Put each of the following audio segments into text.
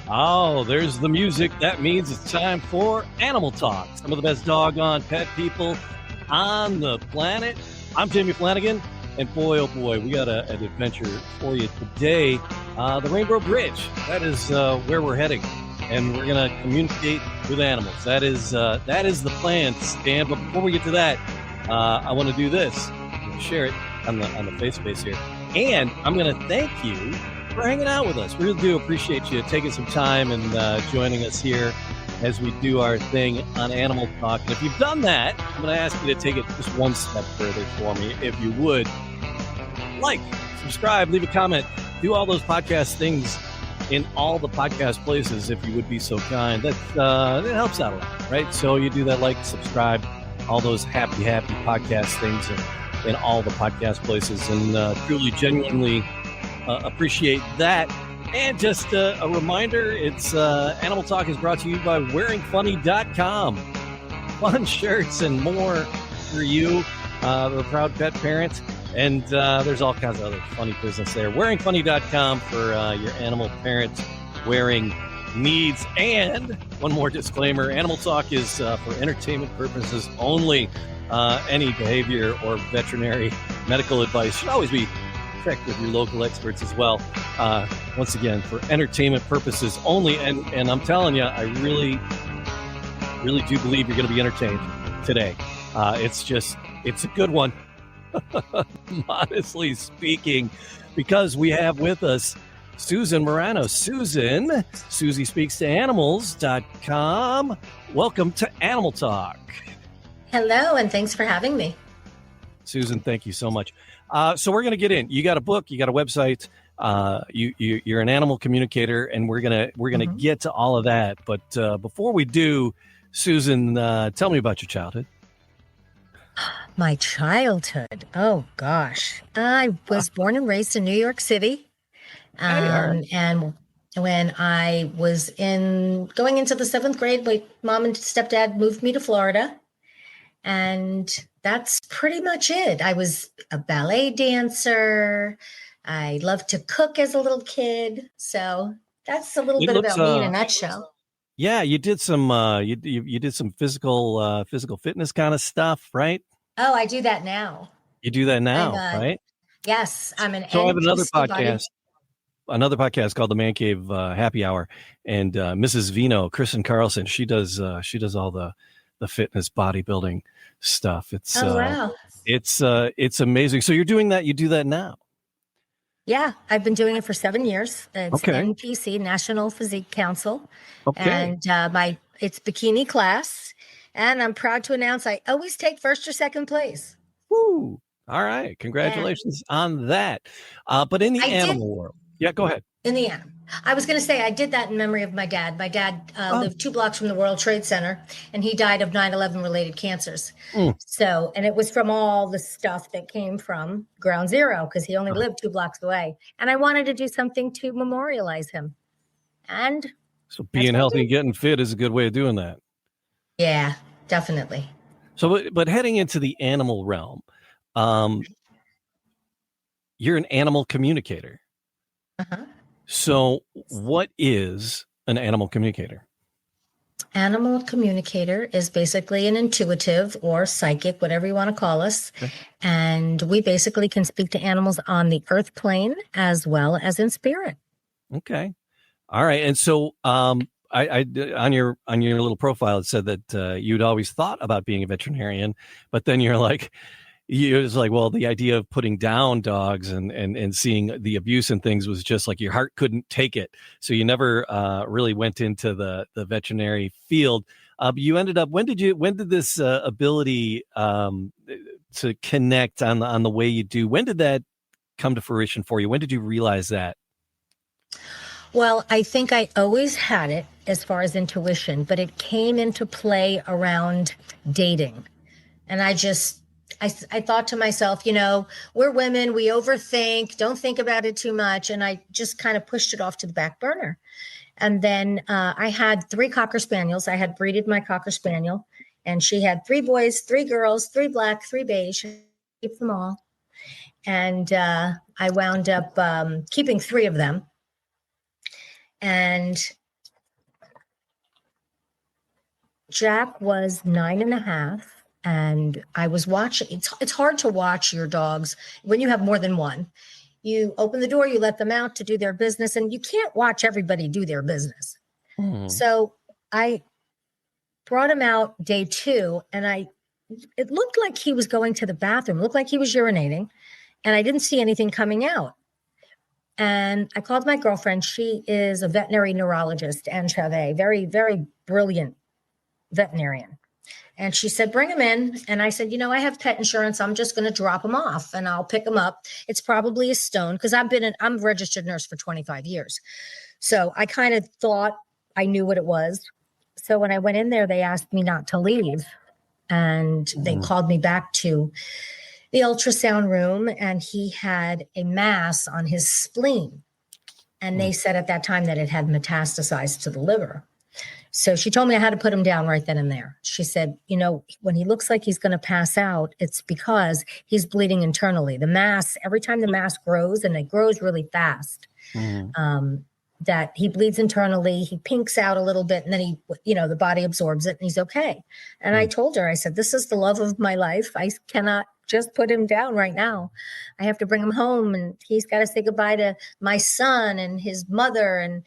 Oh, there's the music. That means it's time for Animal Talk. Some of the best doggone pet people on the planet. I'm Jamie Flanagan, and boy, oh boy, we got an adventure for you today. The Rainbow Bridge. That is where we're heading, and we're going to communicate with animals. That is the plan, Stan. But before we get to that, I want to do this. I'm going to share it on the face space here, and I'm going to thank you for hanging out with us. We really do appreciate you taking some time and joining us here as we do our thing on Animal Talk. And if you've done that, I'm going to ask you to take it just one step further for me, if you would. Like, subscribe, leave a comment, do all those podcast things in all the podcast places, if you would be so kind. That helps out a lot, right? So you do that, like, subscribe, all those happy podcast things in all the podcast places, and truly, genuinely appreciate that. And just a reminder, it's Animal Talk is brought to you by wearingfunny.com. Fun shirts and more for you, the proud pet parent. And there's all kinds of other funny business there. Wearingfunny.com for your animal parent wearing needs. And one more disclaimer, Animal Talk is for entertainment purposes only. Any behavior or veterinary medical advice should always be checked with your local experts as well. Once again, for entertainment purposes only. And I'm telling you, I really do believe you're going to be entertained today. It's a good one, modestly speaking, because we have with us Susan Morano. Susan, SusieSpeaksToAnimals.com. Welcome to Animal Talk. Hello, and thanks for having me. Susan, thank you so much. So we're going to get in. You got a book, you got a website, you're an animal communicator, and we're gonna get to all of that. But before we do, Susan, tell me about your childhood. My childhood. Oh gosh, I was born and raised in New York City, and when I was going into the 7th grade, my mom and stepdad moved me to Florida. And that's pretty much it. I was a ballet dancer. I loved to cook as a little kid. So that's a little bit about me in a nutshell. Yeah, you did some you did some physical fitness kind of stuff, right? Oh, I do that now. You do that now, right? Yes, I'm an. So I have another podcast called The Man Cave Happy Hour, and Mrs. Vino, Kristen Carlson, she does all the fitness bodybuilding stuff. It's wow. It's amazing. So you're doing that. You do that now. Yeah, I've been doing it for 7 years. It's okay. NPC, National Physique Council. Okay. And it's bikini class. And I'm proud to announce I always take first or second place. Woo! All right. Congratulations on that. But in the animal world. Yeah, go ahead. In the animal. I was going to say I did that in memory of my dad. My dad lived 2 blocks from the World Trade Center, and he died of 9/11 related cancers. So, and it was from all the stuff that came from Ground Zero, because he only lived 2 blocks away. And I wanted to do something to memorialize him. And so being healthy and getting fit is a good way of doing that. Yeah, definitely. So, but heading into the animal realm, you're an animal communicator. Uh-huh. So what is an animal communicator? Animal communicator is basically an intuitive or psychic, whatever you want to call us. Okay. And we basically can speak to animals on the earth plane as well as in spirit. Okay. All right. And so I on your little profile, it said that you'd always thought about being a veterinarian, but then you're like, it was like, well, the idea of putting down dogs and seeing the abuse and things was just like your heart couldn't take it. So you never really went into the veterinary field. But you ended up, when did this ability to connect on the way you do, when did that come to fruition for you? When did you realize that? Well, I think I always had it as far as intuition, but it came into play around dating. And I thought to myself, we're women, we overthink, don't think about it too much. And I just kind of pushed it off to the back burner. And then I had 3 Cocker Spaniels. I had breeded my Cocker Spaniel, and she had 3 boys, 3 girls, 3 black, 3 beige, keep them all. And I wound up keeping 3 of them. And Jack was 9.5, and I was watching. It's hard to watch your dogs when you have more than one. You open the door, you let them out to do their business, and you can't watch everybody do their business. So I brought him out day 2, and it looked like he was going to the bathroom, it looked like he was urinating, and I didn't see anything coming out. And I called my girlfriend. She is a veterinary neurologist, Anne Chavez, very, very brilliant veterinarian. And she said, bring him in. And I said, I have pet insurance. I'm just going to drop him off and I'll pick him up. It's probably a stone because I'm a registered nurse for 25 years. So I kind of thought I knew what it was. So when I went in there, they asked me not to leave. And they called me back to the ultrasound room, and he had a mass on his spleen. And they said at that time that it had metastasized to the liver. So she told me I had to put him down right then and there. She said, when he looks like he's going to pass out, it's because he's bleeding internally. The mass, every time the mass grows, and it grows really fast, that he bleeds internally, he pinks out a little bit, and then the body absorbs it and he's okay. And I told her, I said, this is the love of my life. I cannot just put him down right now. I have to bring him home, and he's got to say goodbye to my son and his mother. And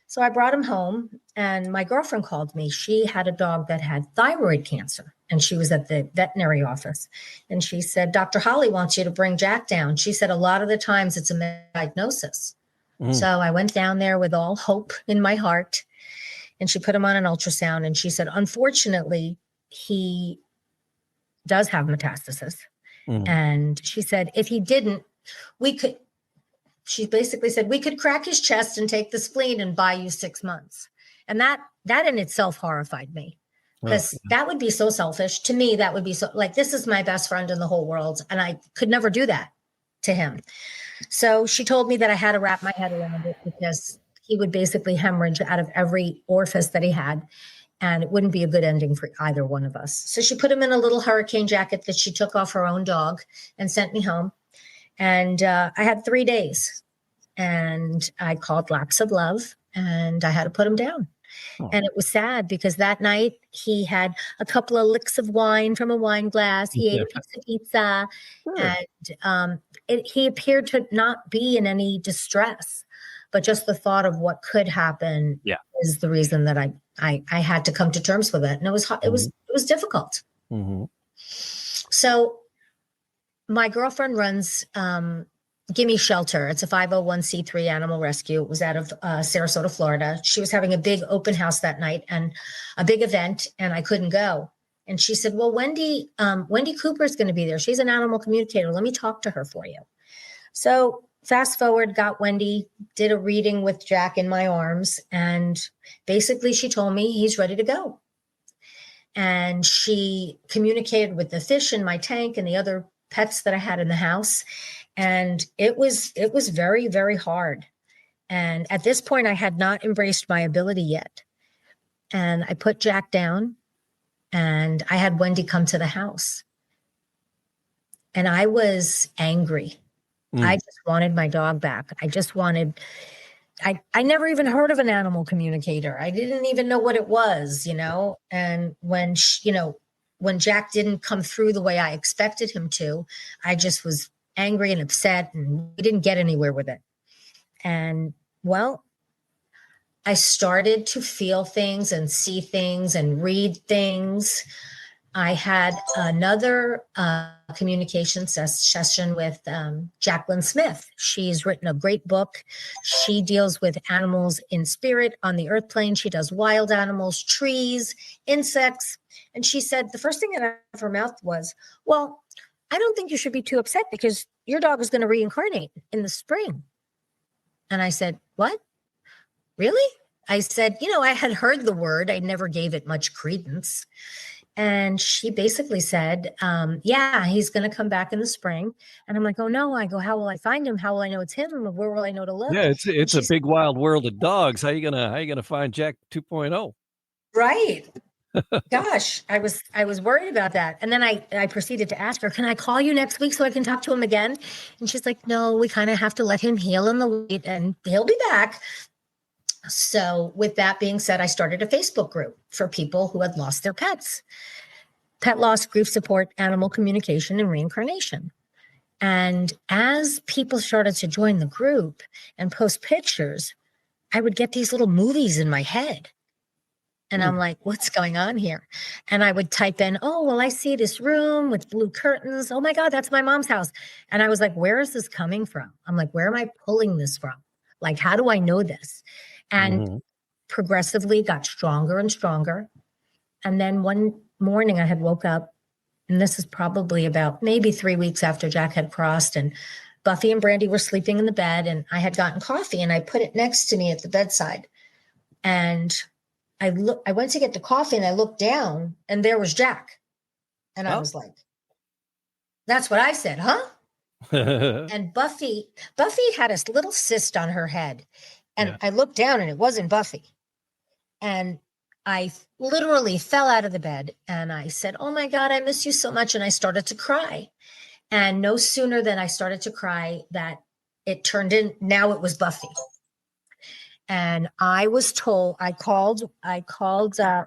so I brought him home, and my girlfriend called me. She had a dog that had thyroid cancer, and she was at the veterinary office. And she said, Dr. Holly wants you to bring Jack down. She said, a lot of the times it's a misdiagnosis. So I went down there with all hope in my heart, and she put him on an ultrasound, and she said, unfortunately, he does have metastasis. And she said, if he didn't, she basically said, we could crack his chest and take the spleen and buy you 6 months. And that in itself horrified me, because that would be so selfish. To me, that would be so, like, this is my best friend in the whole world, and I could never do that to him. So she told me that I had to wrap my head around it, because he would basically hemorrhage out of every orifice that he had, and it wouldn't be a good ending for either one of us. So she put him in a little hurricane jacket that she took off her own dog and sent me home. And I had 3 days, and I called Laps of Love, and I had to put him down. And it was sad, because that night he had a couple of licks of wine from a wine glass. He ate a piece of pizza, and he appeared to not be in any distress, but just the thought of what could happen is the reason that I had to come to terms with it. And it was difficult. So my girlfriend runs Gimme Shelter. It's a 501c3 animal rescue. It was out of Sarasota, Florida. She was having a big open house that night and a big event, and I couldn't go. And she said, well, Wendy Cooper is going to be there. She's an animal communicator. Let me talk to her for you. So fast forward, got Wendy, did a reading with Jack in my arms. And basically she told me he's ready to go. And she communicated with the fish in my tank and the other pets that I had in the house. And it was very, very hard. And at this point, I had not embraced my ability yet. And I put Jack down, and I had Wendy come to the house. And I was angry. I just wanted my dog back. I never even heard of an animal communicator. I didn't even know what it was, And when Jack didn't come through the way I expected him to, I just was angry and upset, and we didn't get anywhere with it. And well, I started to feel things and see things and read things. I had another communication session with Jacqueline Smith. She's written a great book. She deals with animals in spirit on the earth plane. She does wild animals, trees, insects. And she said, the first thing out of her mouth was, well, I don't think you should be too upset, because your dog is going to reincarnate in the spring. And I said, what? Really? I said, I had heard the word. I never gave it much credence. And she basically said, yeah, he's going to come back in the spring. And I'm like, oh no. I go, how will I find him? How will I know it's him? Where will I know to look? Yeah, it's a big wild world of dogs. How you gonna find Jack 2.0? Right. Gosh, I was worried about that. And then I proceeded to ask her, can I call you next week so I can talk to him again? And she's like, no, we kind of have to let him heal in the wait, and he'll be back. So with that being said, I started a Facebook group for people who had lost their pets. Pet loss, grief support, animal communication, and reincarnation. And as people started to join the group and post pictures, I would get these little movies in my head. And I'm like, what's going on here? And I would type in, oh, well, I see this room with blue curtains. Oh my God, that's my mom's house. And I was like, where is this coming from? I'm like, where am I pulling this from? Like, how do I know this? And progressively got stronger and stronger. And then one morning I had woke up, and this is probably about maybe 3 weeks after Jack had crossed, and Buffy and Brandy were sleeping in the bed, and I had gotten coffee and I put it next to me at the bedside. And I went to get the coffee and I looked down and there was Jack. And I was like, that's what I said, huh? And Buffy had a little cyst on her head. And I looked down and it wasn't Buffy. And I literally fell out of the bed and I said, oh my God, I miss you so much. And I started to cry. And no sooner than I started to cry that it turned in, now it was Buffy. And I was told, I called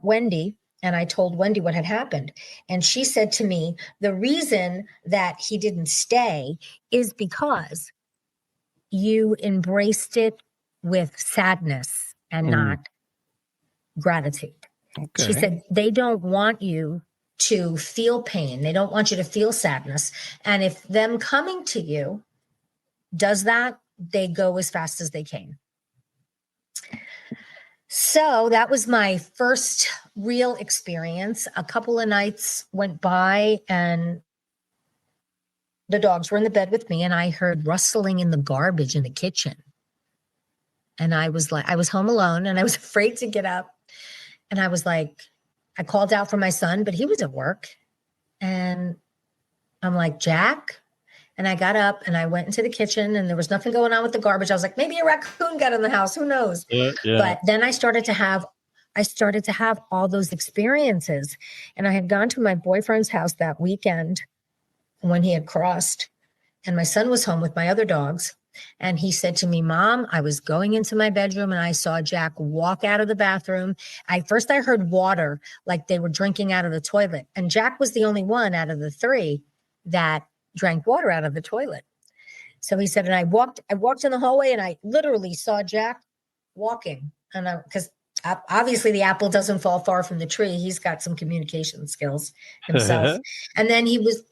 Wendy, and I told Wendy what had happened. And she said to me, the reason that he didn't stay is because you embraced it with sadness and not gratitude. Okay. She said, they don't want you to feel pain. They don't want you to feel sadness. And if them coming to you does that, they go as fast as they came. So that was my first real experience. A couple of nights went by and the dogs were in the bed with me and I heard rustling in the garbage in the kitchen. And I was home alone and I was afraid to get up. And I was like, I called out for my son, but he was at work. And I'm like, Jack? And I got up and I went into the kitchen and there was nothing going on with the garbage. I was like, maybe a raccoon got in the house. Who knows? Yeah. But then I started to have all those experiences. And I had gone to my boyfriend's house that weekend when he had crossed. And my son was home with my other dogs. And he said to me, Mom, I was going into my bedroom and I saw Jack walk out of the bathroom. First I heard water, like they were drinking out of the toilet. And Jack was the only one out of the three that drank water out of the toilet. So he said, and I walked in the hallway and I literally saw Jack walking. And because obviously the apple doesn't fall far from the tree. He's got some communication skills himself. And then he was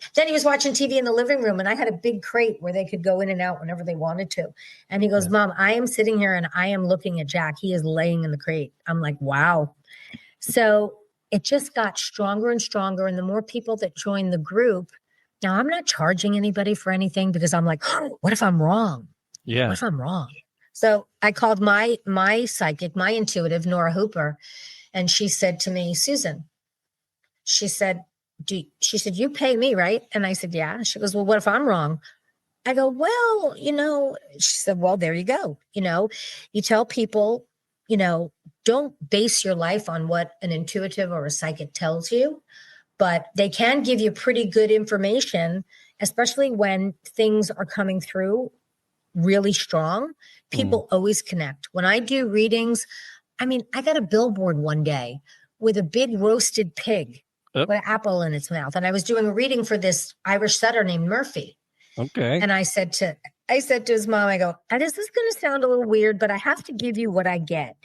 watching TV in the living room and I had a big crate where they could go in and out whenever they wanted to. And he goes, Mom, I am sitting here and I am looking at Jack. He is laying in the crate. I'm like, wow. So it just got stronger and stronger. And the more people that joined the group, now I'm not charging anybody for anything because I'm like, oh, what if I'm wrong? Yeah. What if I'm wrong? So I called my psychic, my intuitive, Nora Hooper, and she said to me, Susan, she said, you pay me, right? And I said, yeah. She goes, well, what if I'm wrong? I go, well, she said, well, there you go. You tell people, don't base your life on what an intuitive or a psychic tells you, but they can give you pretty good information, especially when things are coming through really strong. People always connect. When I do readings, I got a billboard one day with a big roasted pig with an apple in its mouth. And I was doing a reading for this Irish setter named Murphy. Okay. And I said to his mom, I go, this is going to sound a little weird, but I have to give you what I get.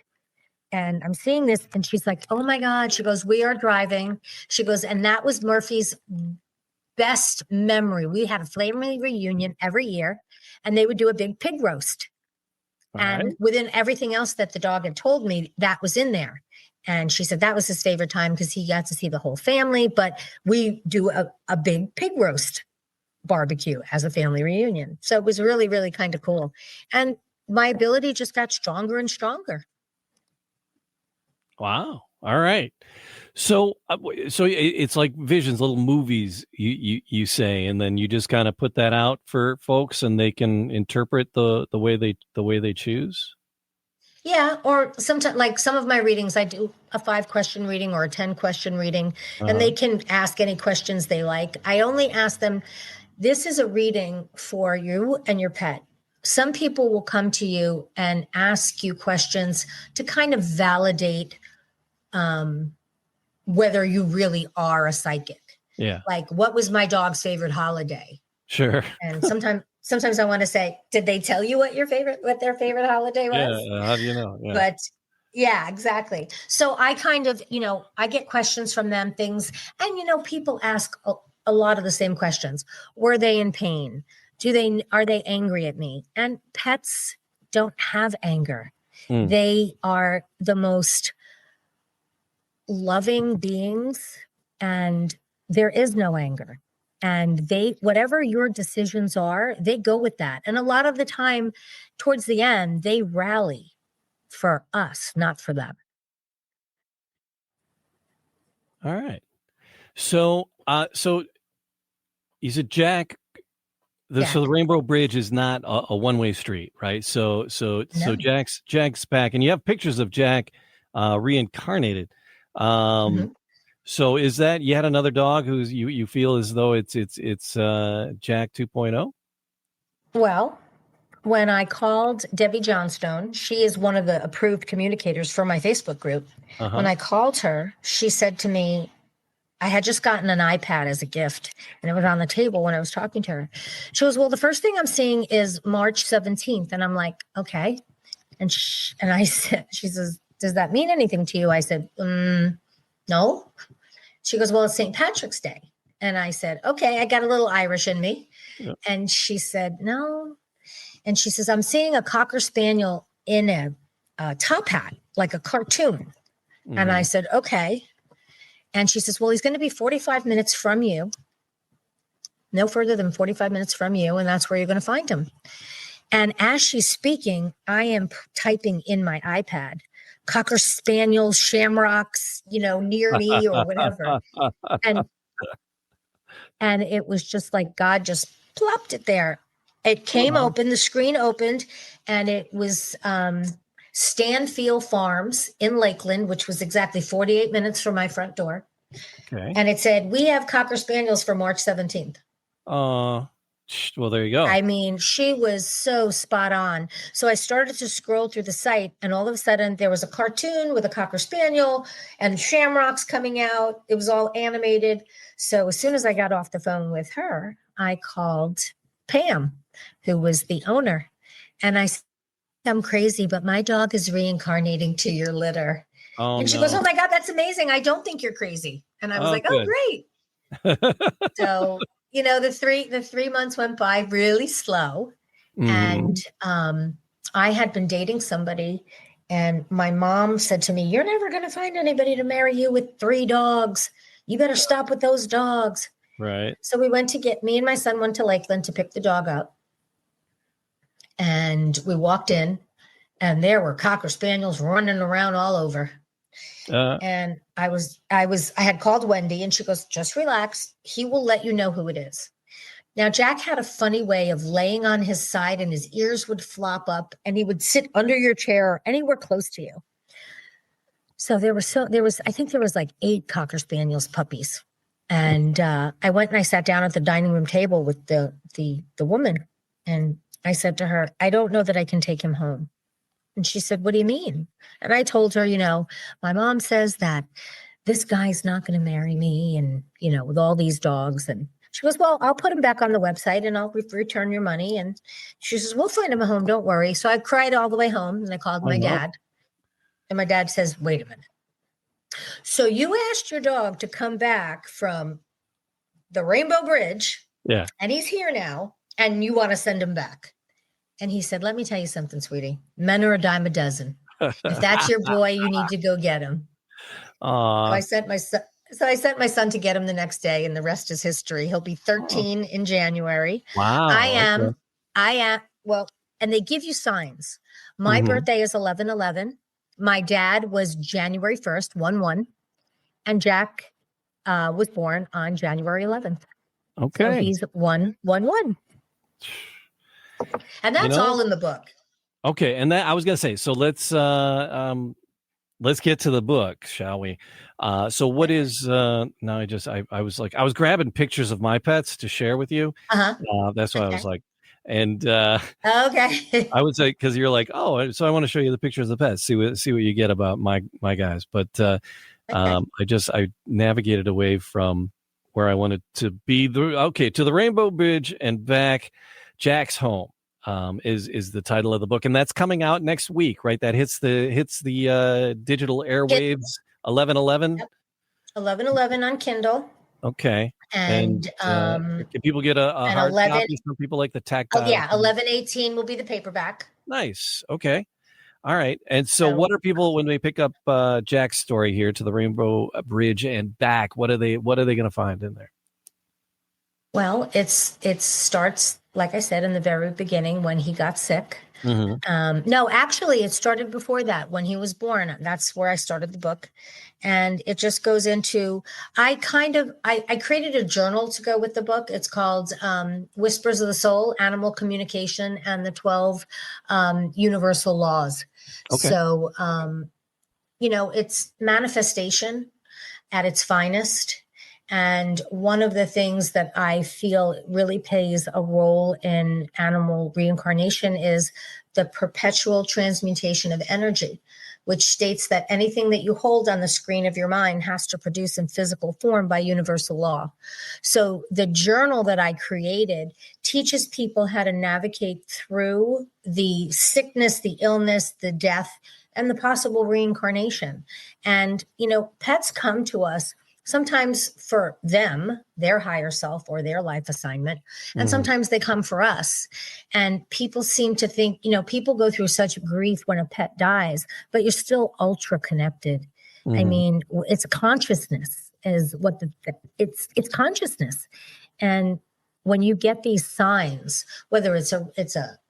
And I'm seeing this. And she's like, oh my God. She goes, we are driving. She goes, and that was Murphy's best memory. We had a family reunion every year and they would do a big pig roast. And within everything else that the dog had told me, that was in there. And she said that was his favorite time because he got to see the whole family. But we do a big pig roast barbecue as a family reunion. So it was really, really kind of cool. And my ability just got stronger and stronger. Wow. All right. So it's like visions, little movies you say, and then you just kind of put that out for folks and they can interpret the way they choose. Yeah. Or sometimes, like some of my readings, I do a 5-question reading or a 10-question reading, and they can ask any questions they like. I only ask them, this is a reading for you and your pet. some people will come to you and ask you questions to kind of validate whether you really are a psychic. Yeah. Like, what was my dog's favorite holiday? Sure. And sometimes I want to say, did they tell you what their favorite holiday was? Yeah. How do you know? Yeah. But yeah, exactly. So I kind of, I get questions from them, things, and people ask a lot of the same questions. Were they in pain? Are they angry at me? And pets don't have anger. They are the most loving beings, and there is no anger. And whatever your decisions are, they go with that. And a lot of the time, towards the end, they rally for us, not for them. All right. So you said Jack. So the Rainbow Bridge is not a one-way street, right? So Jack's back, and you have pictures of Jack reincarnated. So is that yet another dog who's you feel as though it's Jack 2.0? Well, when I called Debbie Johnstone, she is one of the approved communicators for my Facebook group. When I called her, she said to me, I had just gotten an iPad as a gift, and it was on the table when I was talking to her. She goes, well, the first thing I'm seeing is March 17th. And I'm like, okay. And I said, she says, does that mean anything to you? I said, no. She goes, well, it's St. Patrick's Day. And I said, okay, I got a little Irish in me. Yeah. And she said, no. And she says, I'm seeing a Cocker Spaniel in a top hat, like a cartoon. And I said, okay. And she says, well, he's going to be 45 minutes from you, no further than 45 minutes from you, and that's where you're going to find him. And as she's speaking, I am typing in my iPad, Cocker Spaniels, Shamrocks, near me or whatever. And it was just like God just plopped it there. It came open, the screen opened, and it was Stanfield Farms in Lakeland, which was exactly 48 minutes from my front door. Okay. And it said, we have Cocker Spaniels for March 17th. Well, there you go. I mean, she was so spot on. So I started to scroll through the site, and all of a sudden there was a cartoon with a Cocker Spaniel and Shamrocks coming out. It was all animated. So as soon as I got off the phone with her, I called Pam, who was the owner. And I said, I'm crazy, but my dog is reincarnating to your litter. And she goes, oh my God, that's amazing. I don't think you're crazy. And I was like, good. Oh, great. So, the 3 months went by really slow. And I had been dating somebody, and my mom said to me, you're never going to find anybody to marry you with 3 dogs. You better stop with those dogs. Right. So me and my son went to Lakeland to pick the dog up. And we walked in, and there were Cocker Spaniels running around all over. And I had called Wendy, and she goes, just relax. He will let you know who it is. Now, Jack had a funny way of laying on his side, and his ears would flop up, and he would sit under your chair or anywhere close to you. So I think there was like 8 Cocker Spaniels puppies. And I went and I sat down at the dining room table with the woman, and I said to her, I don't know that I can take him home. And she said, what do you mean? And I told her, my mom says that this guy's not going to marry me, and, with all these dogs. And she goes, well, I'll put him back on the website and I'll return your money. And she says, we'll find him a home. Don't worry. So I cried all the way home, and I called my dad. And my dad says, wait a minute. So you asked your dog to come back from the Rainbow Bridge. Yeah. And he's here now, and you want to send him back. And he said, let me tell you something, sweetie. Men are a dime a dozen. If that's your boy, you need to go get him. So I sent my son to get him the next day, and the rest is history. He'll be 13 in January. Wow. I am. Well, and they give you signs. My birthday is 11/11. My dad was January 1st, 1/1. And Jack was born on January 11th. Okay. So he's 1/1/1. And that's all in the book. Okay. And that I was going to say, so let's get to the book, shall we? So what is, I was grabbing pictures of my pets to share with you. That's why I was like, And Okay. I would say, because you're like, oh, so I want to show you the pictures of the pets, see what you get about my guys. But Okay. I navigated away from where I wanted to be. To the Rainbow Bridge and back. Jack's Home is the title of the book, and that's coming out next week, right? That hits the digital airwaves 11/11. Yep. 11/11 on Kindle. Okay. And can people get a and hard 11. copy? Some people like the Oh tactile. yeah, 11/18 will be the paperback. Nice. Okay. All right. And so, So, what are people when they pick up Jack's story here to the Rainbow Bridge and back? What are they going to find in there? well, it starts, like I said, in the very beginning when he got sick. Mm-hmm. No, actually, it started before that when he was born. That's where I started the book. And it just goes into, I created a journal to go with the book. It's called Whispers of the Soul, Animal Communication, and the 12 Universal Laws. Okay. So, it's manifestation at its finest. And one of the things that I feel really plays a role in animal reincarnation is the perpetual transmutation of energy, which states that anything that you hold on the screen of your mind has to produce in physical form by universal law. So the journal that I created teaches people how to navigate through the sickness, the illness, the death, and the possible reincarnation. And, pets come to us sometimes for them, their higher self or their life assignment. And sometimes they come for us. And people seem to think, people go through such grief when a pet dies, but you're still ultra connected. I mean, it's consciousness is what it's consciousness. And when you get these signs, whether it's a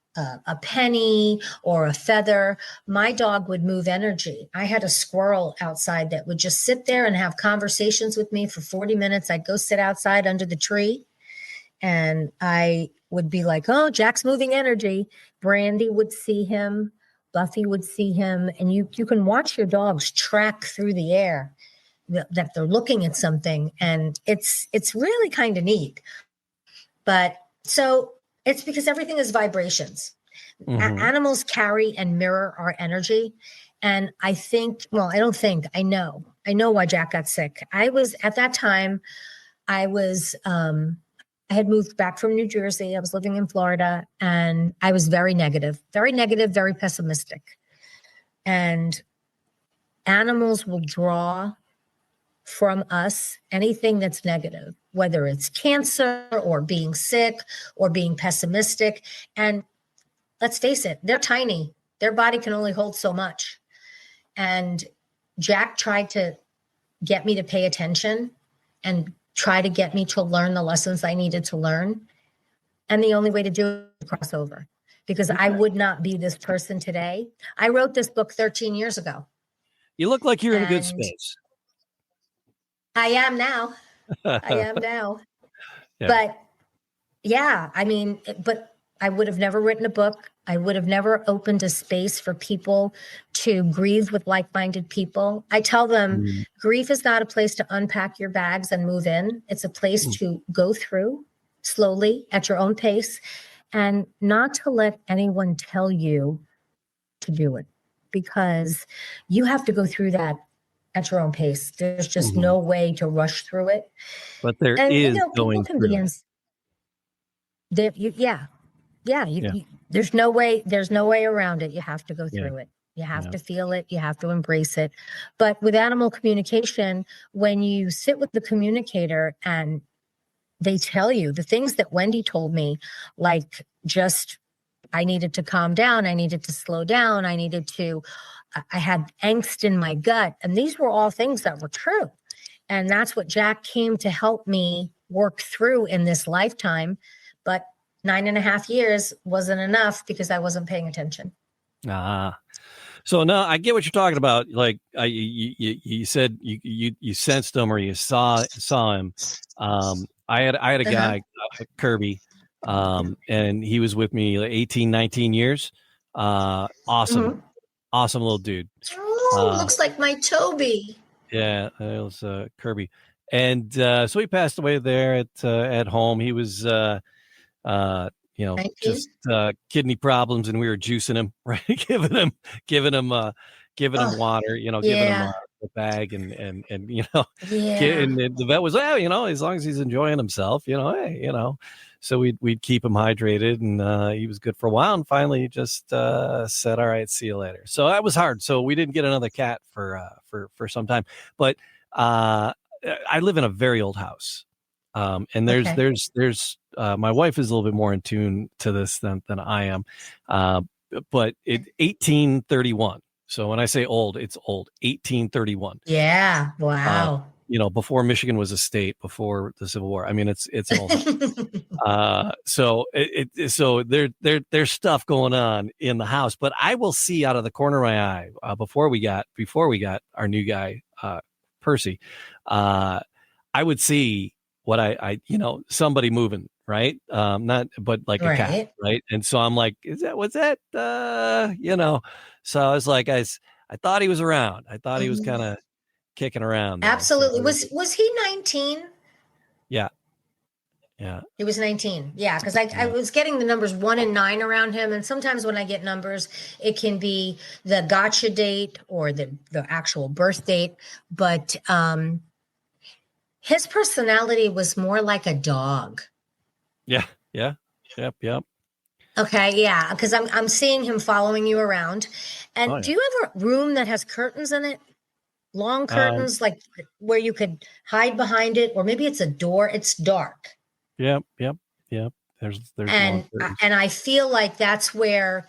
penny or a feather, my dog would move energy. I had a squirrel outside that would just sit there and have conversations with me for 40 minutes. I'd go sit outside under the tree and I would be like, oh, Jack's moving energy. Brandy would see him. Buffy would see him. And you can watch your dogs track through the air that they're looking at something. And it's really kind of neat. But so it's because everything is vibrations. Animals carry and mirror our energy. And I know why Jack got sick. At that time, I had moved back from New Jersey. I was living in Florida and I was very negative, very pessimistic. And animals will draw from us anything that's negative, whether it's cancer or being sick or being pessimistic. And let's face it, they're tiny. Their body can only hold so much. And Jack tried to get me to pay attention and try to get me to learn the lessons I needed to learn. And the only way to do it is cross over, because I would not be this person today. I wrote this book 13 years ago. You look like you're in a good space. I am now. Yeah. But yeah, but I would have never written a book. I would have never opened a space for people to grieve with like-minded people. I tell them grief is not a place to unpack your bags and move in. It's a place to go through slowly at your own pace and not to let anyone tell you to do it, because you have to go through that at your own pace. There's just no way to rush through it. But there's no way around it. You have to go through it. You have to feel it. You have to embrace it. But with animal communication, when you sit with the communicator and they tell you the things that Wendy told me, like just I needed to calm down, I needed to slow down, I had angst in my gut. And these were all things that were true. And that's what Jack came to help me work through in this lifetime. But 9.5 years wasn't enough because I wasn't paying attention. So now I get what you're talking about. Like you said, you sensed him or you saw him. I had a guy, Kirby, and he was with me like 18, 19 years. Awesome little dude. Oh, looks like my Toby. Yeah, it was Kirby, and so he passed away there at home. He was, 19? just kidney problems, and we were juicing him, right? giving him Oh, water, giving him yeah. the bag, and Yeah. and the vet was, as long as he's enjoying himself, hey, so we'd keep him hydrated, and he was good for a while, and finally he just said, all right, see you later. So that was hard. So we didn't get another cat for some time, but I live in a very old house. And Okay. there's my wife is a little bit more in tune to this than I am. But 1831. So when I say old, it's old. 1831. Yeah. Wow. Before Michigan was a state, before the Civil War. I mean, it's an old house. So so there's stuff going on in the house, but I will see out of the corner of my eye before we got our new guy, Percy. I would see what I somebody moving, right? Not, but like a cat, Right. right? And so I'm like, what's that? So I was like, I thought he was around. I thought he was kind of kicking around there. Absolutely. So, Was he 19? yeah. Yeah. He was 19. Yeah, because I was getting the numbers 1 and 9 around him. And sometimes when I get numbers, it can be the gotcha date or the actual birth date. But his personality was more like a dog. Yeah. Yeah. Yep. Okay, yeah, because I'm seeing him following you around. And do you have a room that has curtains in it? Long curtains, like where you could hide behind it, or maybe it's a door. It's dark. Yep. There's and I feel like that's where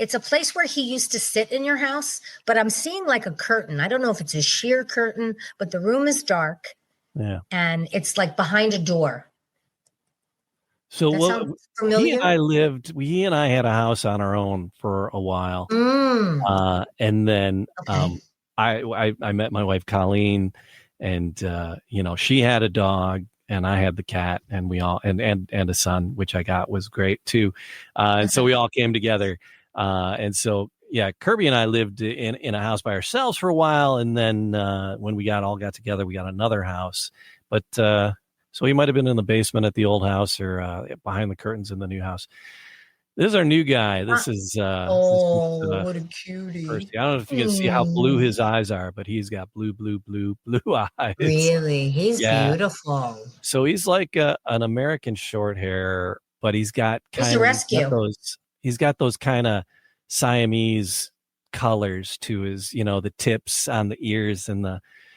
it's a place where he used to sit in your house, but I'm seeing like a curtain. I don't know if it's a sheer curtain, but the room is dark. Yeah. And it's like behind a door. So That sounds familiar? he and I had a house on our own for a while. And then Okay. I met my wife Colleen, and she had a dog and I had the cat, and we all and a son, which I got was great too. And so we all came together. And so Kirby and I lived in a house by ourselves for a while, and then when we all got together, we got another house. But so he might have been in the basement at the old house, or behind the curtains in the new house. This is our new guy. This is what a cutie. Percy. I don't know if you can see how blue his eyes are, but he's got blue eyes. Really? He's beautiful. So he's like an American short hair, but he's got He's a rescue. He's got those kind of Siamese colors to his, the tips on the ears,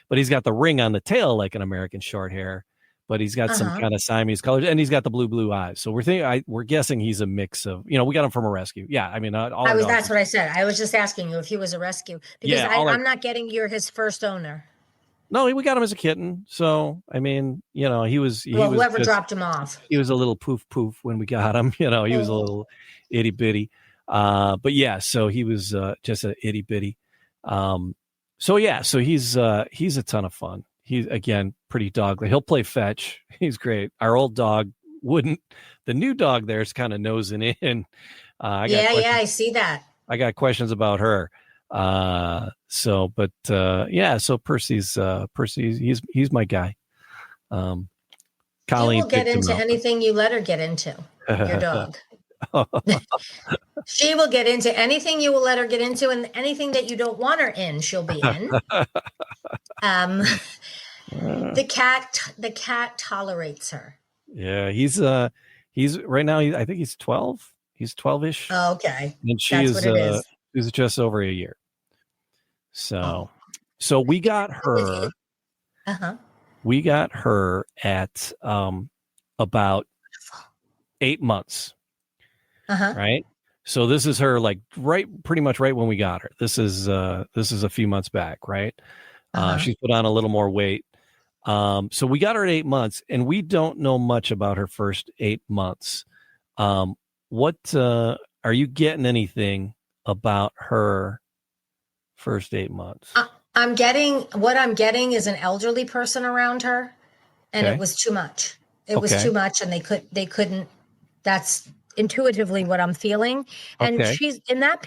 but he's got the ring on the tail like an American short hair. But he's got some kind of Siamese colors, and he's got the blue eyes. So we're guessing he's a mix of, we got him from a rescue. Yeah, I mean, that's what I said. I was just asking you if he was a rescue, because I'm not getting you're his first owner. No, we got him as a kitten. So I mean, he was. Whoever dropped him off. He was a little poof when we got him. He was a little itty bitty. But yeah, so he was just an itty bitty. So he's a ton of fun. He's, again, pretty dogly. He'll play fetch. He's great. Our old dog wouldn't. The new dog there's kind of nosing in. I see that. I got questions about her. So Percy's he's my guy. Colleen will get into anything you let her get into. Your dog. She will get into anything you will let her get into, and anything that you don't want her in, she'll be in. The cat tolerates her. Yeah, he's right now. I think he's 12. He's 12-ish. Oh, okay, and she's just over a year. So we got her. We got her at about 8 months. Right. So this is her pretty much right when we got her. This is a few months back, right? She's put on a little more weight. So we got her at 8 months, and we don't know much about her first 8 months. What are you getting anything about her first 8 months? I'm getting is an elderly person around her, and it was too much. It was too much, and they couldn't. That's intuitively what I'm feeling. And she's in that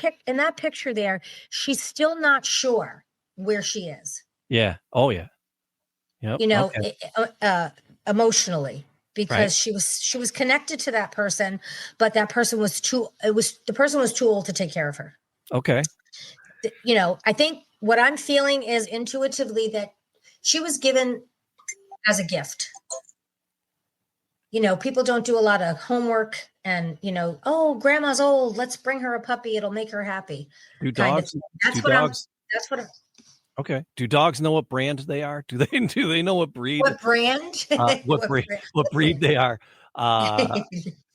picture there. She's still not sure where she is. Yeah. Oh yeah. Yep. Emotionally. because she was connected to that person, but that person was the person was too old to take care of her. Okay. You know, I think what I'm feeling is intuitively that she was given as a gift. You know, people don't do a lot of homework and, you know, oh, grandma's old, let's bring her a puppy, it'll make her happy. Do dogs? That's what I'm. Okay. Do dogs know what brand they are? Do they know what breed? What brand? What breed they are?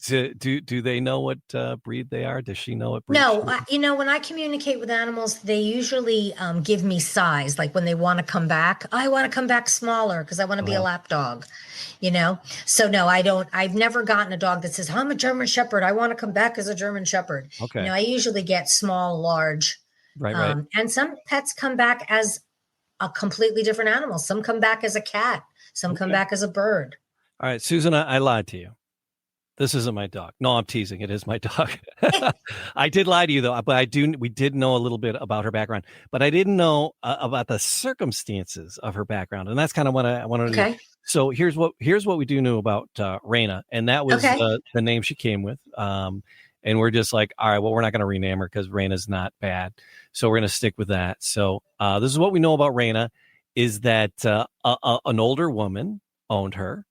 Do they know what breed they are? Does she know what breed? No, you know, when I communicate with animals, they usually give me size. Like when they want to come back, I want to come back smaller because I want to be a lap dog, you know? So no, I don't. I've never gotten a dog that says, I'm a German Shepherd. I want to come back as a German Shepherd. Okay. You know, I usually get small, large. Right. And some pets come back as a completely different animal. Some come back as a cat. Some come back as a bird. All right, Susan, I lied to you. This isn't my dog. No, I'm teasing. It is my dog. I did lie to you though, but we did know a little bit about her background, but I didn't know about the circumstances of her background. And that's kind of what I wanted to do. So here's what we do know about Raina. And that was the name she came with. And we're just like, all right, well, we're not going to rename her because Raina's not bad. So we're going to stick with that. So this is what we know about Raina is that an older woman owned her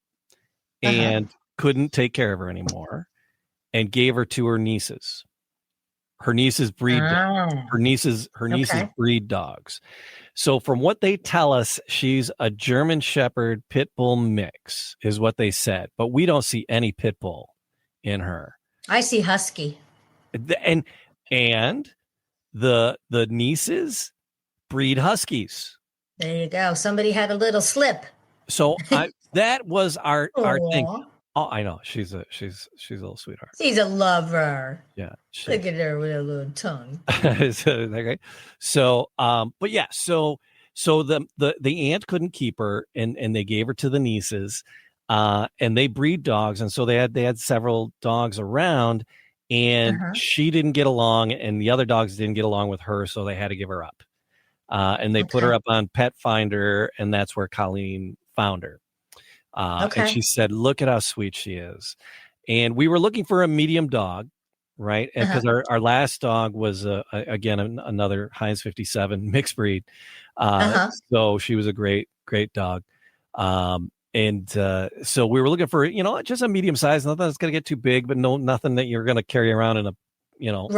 and couldn't take care of her anymore and gave her to her nieces. Her nieces breed her nieces breed dogs. So from what they tell us, she's a German Shepherd pit bull mix is what they said, but we don't see any pit bull in her. I see husky. And the nieces breed huskies. There you go. Somebody had a little slip. So that was our thing. Oh, I know. She's a little sweetheart. She's a lover. Yeah. Look at her with a little tongue. Okay. So, but yeah, so the aunt couldn't keep her and they gave her to the nieces, and they breed dogs. And so they had several dogs around and she didn't get along and the other dogs didn't get along with her. So they had to give her up. And they put her up on Pet Finder, and that's where Colleen found her. And she said, look at how sweet she is. And we were looking for a medium dog, right? And because our last dog was, again, another Heinz 57 mixed breed. So she was a great dog. And so we were looking for, you know, just a medium size, nothing that's going to get too big, but nothing that you're going to carry around in a, you know,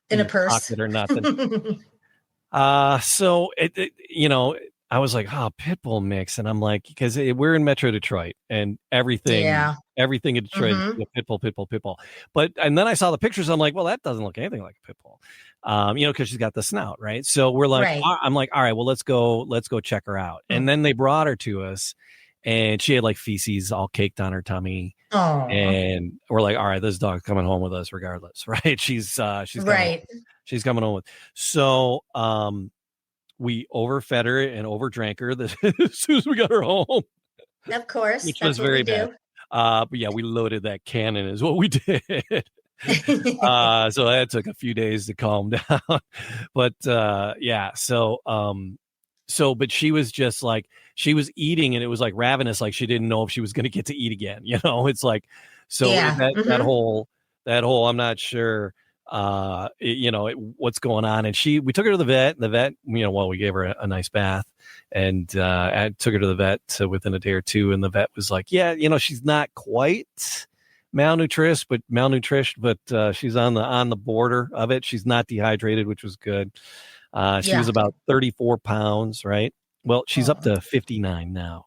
in a purse or nothing. So it, you know, I was like, oh, pit bull mix. And I'm like, because we're in Metro Detroit and everything in Detroit is pit bull. But, and then I saw the pictures. I'm like, well, that doesn't look anything like a pit bull, you know, because she's got the snout. Right. So we're like, I'm like, all right, well, let's go check her out. And then they brought her to us and she had like feces all caked on her tummy. And we're like, all right, this dog's coming home with us regardless. Right. She's coming home with. So, we overfed her and overdrank her as soon as we got her home. Of course. Which was very bad. But yeah, we loaded that cannon is what we did. So that took a few days to calm down. But yeah, but she was just like, she was eating and it was like ravenous, like she didn't know if she was going to get to eat again. You know, it's like, so that whole, I'm not sure. You know, what's going on. And we took her to the vet, you know, we gave her a nice bath and, I took her to the vet within a day or two. And the vet was like, yeah, you know, she's not quite malnourished, but she's on the border of it. She's not dehydrated, which was good. She was about 34 pounds, right? Well, she's up to 59 now.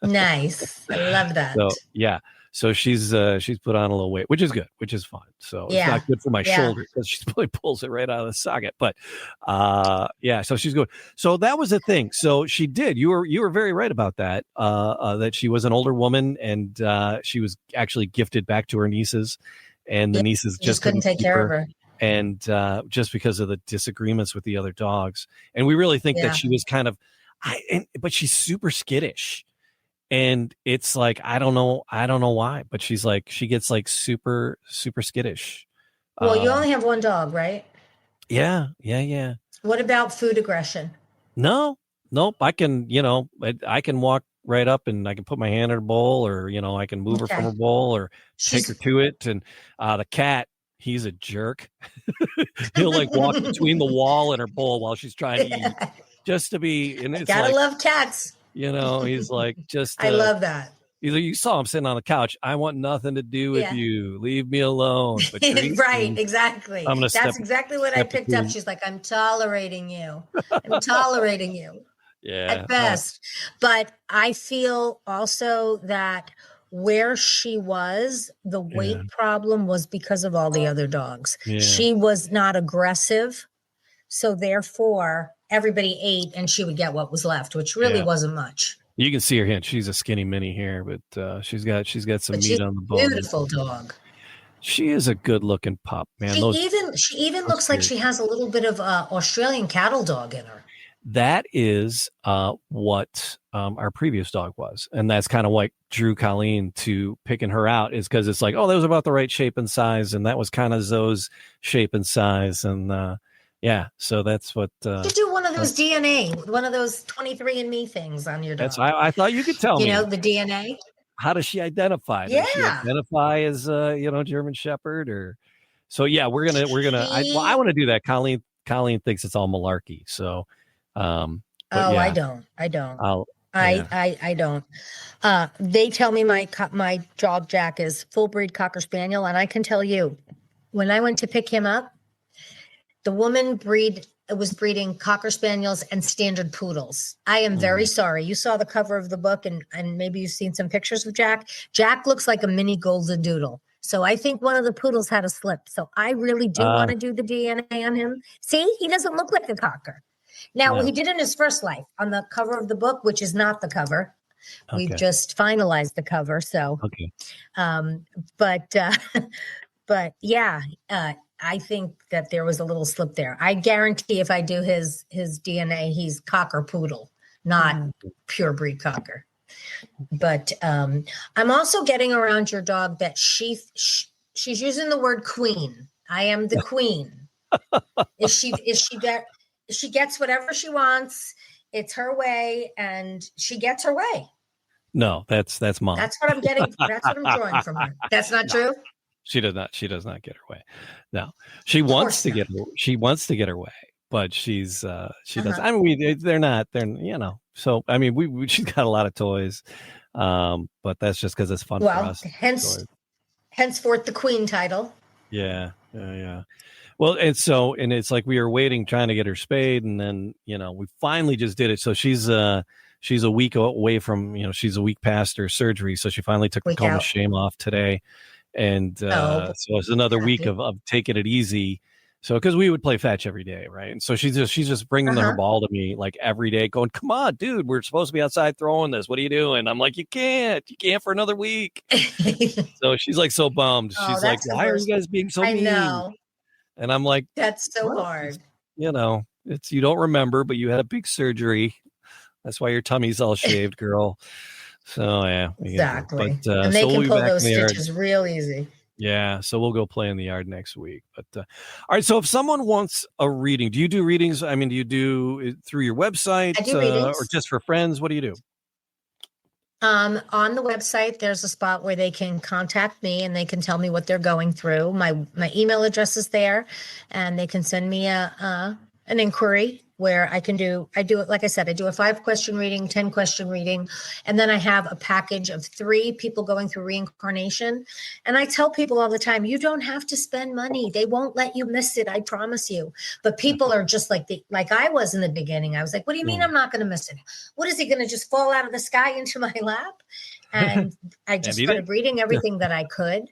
Nice. I love that. So, yeah. So she's put on a little weight, which is good, which is fun. So it's not good for my shoulder because she probably pulls it right out of the socket. But so she's good. So that was the thing. So she did. You were very right about that. That she was an older woman and she was actually gifted back to her nieces, and the nieces just couldn't take care of her. And just because of the disagreements with the other dogs, and we really think that she was kind of, but she's super skittish. And it's like, I don't know why, but she gets like super, super skittish. Well, you only have one dog, right? Yeah. What about food aggression? Nope. I can walk right up and I can put my hand in her bowl, or, I can move her from her bowl or take her to it. And the cat, he's a jerk. He'll like walk between the wall and her bowl while she's trying to eat, just to be. And it's gotta love cats. He's like, I love that. You saw him sitting on the couch. I want nothing to do with you. Leave me alone. But right, exactly. That's exactly what I picked up. She's like, I'm tolerating you. I'm tolerating you. Yeah. At best. But I feel also that where she was, the weight problem was because of all the other dogs. Yeah. She was not aggressive. So therefore, everybody ate and she would get what was left, which really wasn't much. You can see her hand. She's a skinny mini here, but she's got some meat on the bone. Beautiful dog. She is a good looking pup, man. She even looks like she has a little bit of Australian cattle dog in her. That is what our previous dog was. And that's kind of what drew Colleen to picking her out, is because it's like, oh, that was about the right shape and size. And that was kind of Zoe's shape and size. And so that's what. You do one of those DNA, one of those 23andMe things on your dog. I thought you could tell me. The DNA. How does she identify? Does she identify as German Shepherd, or? So yeah, we're gonna. I want to do that. Colleen thinks it's all malarkey. So. I don't. I don't. They tell me my dog Jack is full breed Cocker Spaniel, and I can tell you, when I went to pick him up, the woman was breeding Cocker Spaniels and standard poodles. I am very sorry. You saw the cover of the book, and maybe you've seen some pictures of Jack. Jack looks like a mini golden doodle. So I think one of the poodles had a slip. So I really do want to do the DNA on him. See, he doesn't look like a Cocker. Now, he did in his first life on the cover of the book, which is not the cover. Okay. We just finalized the cover. So, I think that there was a little slip there. I guarantee if I do his DNA, he's Cocker poodle, not pure breed Cocker. But I'm also getting around your dog that she's using the word queen. I am the queen. She gets whatever she wants. It's her way, and she gets her way. No, that's mom. That's what I'm getting. That's what I'm drawing from her. That's not true. She does not get her way. No, she wants to get her way, but she doesn't. I mean, they're not. So I mean, she's got a lot of toys, but that's just because it's fun for us. Henceforth, the queen title. Yeah. Well, and it's like we were waiting, trying to get her spayed, and then we finally just did it. So she's a week away from she's a week past her surgery, so she finally took the coma of shame off today, and so it's another week of taking it easy. So because we would play fetch every day, right? And so she's just bringing her ball to me like every day, going, "Come on, dude, we're supposed to be outside throwing this. What are you doing?" I'm like, "You can't for another week." So she's like so bummed. She's like, "Why are you guys being so mean?" I know. And I'm like, that's so hard. It's you don't remember, but you had a big surgery. That's why your tummy's all shaved, girl. So yeah, exactly. And they can pull those stitches real easy. Yeah, so we'll go play in the yard next week. But all right, so if someone wants a reading, do you do readings? I mean, do you do it through your website, I do readings. Or just for friends? What do you do? On the website, there's a spot where they can contact me and they can tell me what they're going through. My email address is there, and they can send me an inquiry where I do it. Like I said, I do a 5-question reading, 10-question reading. And then I have a package of 3 people going through reincarnation. And I tell people all the time, you don't have to spend money. They won't let you miss it. I promise you. But people are just like I was in the beginning. I was like, what do you mean I'm not going to miss it? What is it going to just fall out of the sky into my lap? And I just started reading everything that I could.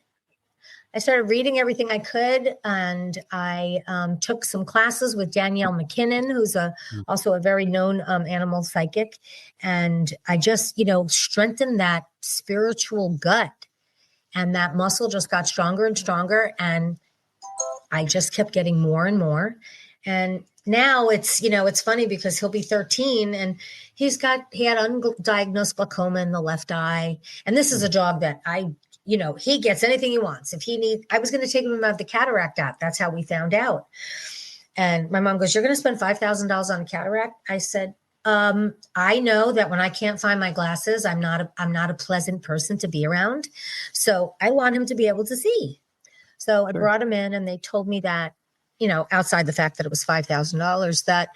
And I took some classes with Danielle McKinnon, who's also a very known animal psychic. And I just, strengthened that spiritual gut. And that muscle just got stronger and stronger. And I just kept getting more and more. And now it's funny because he'll be 13 and he had undiagnosed glaucoma in the left eye. And this is a dog that he gets anything he wants. I was going to take him out of the cataract app. That's how we found out. And my mom goes, you're going to spend $5,000 on a cataract? I said, I know that when I can't find my glasses, I'm not a pleasant person to be around. So I want him to be able to see. So I brought him in, and they told me that, outside the fact that it was $5,000, that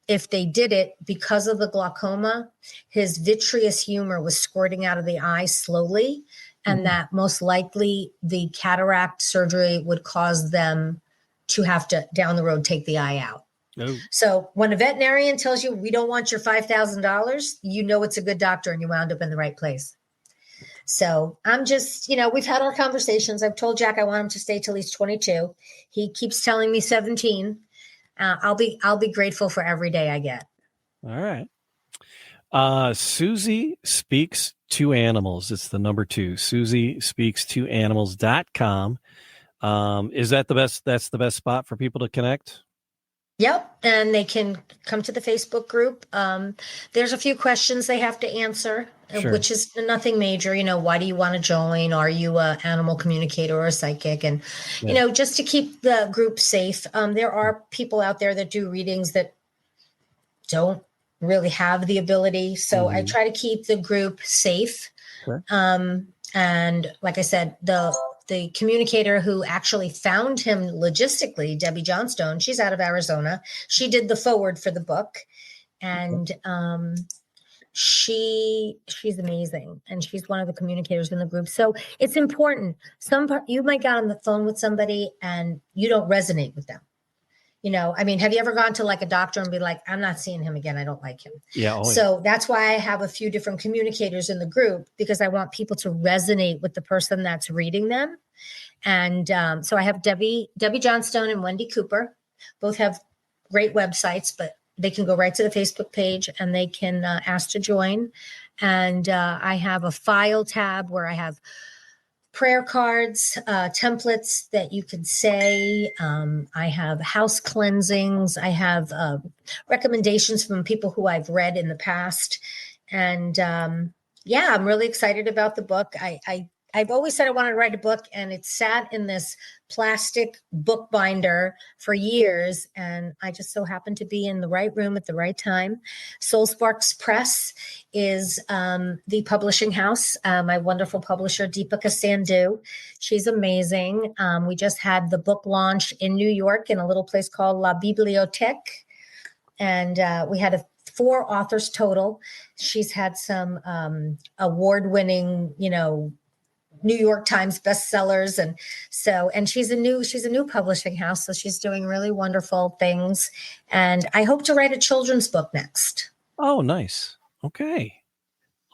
if they did it because of the glaucoma, his vitreous humor was squirting out of the eye slowly, and that most likely the cataract surgery would cause them to have to down the road take the eye out. Oh. So when a veterinarian tells you we don't want your $5,000, you know it's a good doctor and you wound up in the right place. So I'm just, we've had our conversations. I've told Jack I want him to stay till he's 22. He keeps telling me 17. I'll be grateful for every day I get. All right. Susie Speaks to Animals. It's the number 2. SusieSpeaksToAnimals.com. Is that the best? That's the best spot for people to connect? Yep. And they can come to the Facebook group. There's a few questions they have to answer, which is nothing major. Why do you want to join? Are you an animal communicator or a psychic? And, just to keep the group safe. There are people out there that do readings that don't really have the ability. So I try to keep the group safe. Sure. And like I said, the communicator who actually found him logistically, Debbie Johnstone, she's out of Arizona. She did the forward for the book, and she's amazing, and she's one of the communicators in the group. So it's important. You might get on the phone with somebody and you don't resonate with them. Have you ever gone to like a doctor and be like, I'm not seeing him again, I don't like him? Yeah. So that's why I have a few different communicators in the group, because I want people to resonate with the person that's reading them. And so I have Debbie Johnstone and Wendy Cooper. Both have great websites, but they can go right to the Facebook page and they can ask to join. And I have a file tab where I have prayer cards, templates that you could say. I have house cleansings. I have recommendations from people who I've read in the past. And I'm really excited about the book. I've always said I wanted to write a book, and it sat in this plastic book binder for years. And I just so happened to be in the right room at the right time. Soul Sparks Press is the publishing house. My wonderful publisher, Deepika Sandhu. She's amazing. We just had the book launch in New York in a little place called La Bibliothèque. And we had 4 authors total. She's had some award-winning, New York Times bestsellers. And she's a new publishing house. So she's doing really wonderful things. And I hope to write a children's book next. Oh, nice. Okay.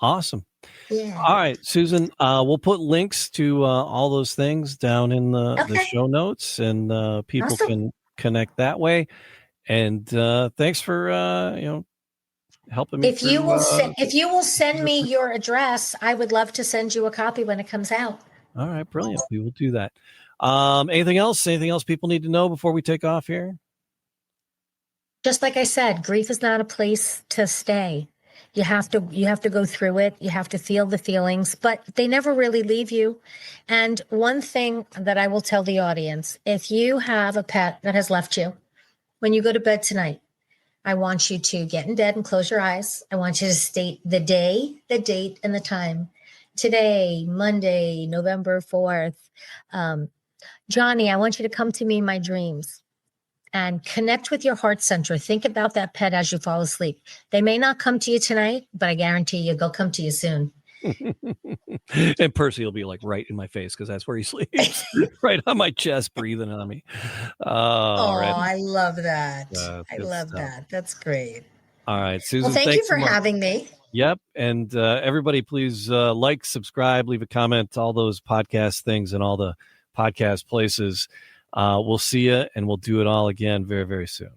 Awesome. Yeah. All right, Susan, we'll put links to all those things down in the show notes, and people can connect that way. And thanks for, helping me. If you will send me your address, I would love to send you a copy when it comes out. All right, brilliant. We will do that. Anything else? Anything else people need to know before we take off here? Just like I said, grief is not a place to stay. You have to go through it. You have to feel the feelings, but they never really leave you. And one thing that I will tell the audience, if you have a pet that has left you, when you go to bed tonight, I want you to get in bed and close your eyes. I want you to state the day, the date, and the time. Today, Monday, November 4th. Johnny, I want you to come to me in my dreams and connect with your heart center. Think about that pet as you fall asleep. They may not come to you tonight, but I guarantee you they'll come to you soon. And Percy will be like right in my face because that's where he sleeps, right on my chest, breathing on me. Right. I love that. I love that. That's great. All right, Susan. Well, thank you for having me. Yep. And everybody, please like, subscribe, leave a comment, all those podcast things and all the podcast places. We'll see you, and we'll do it all again very, very soon.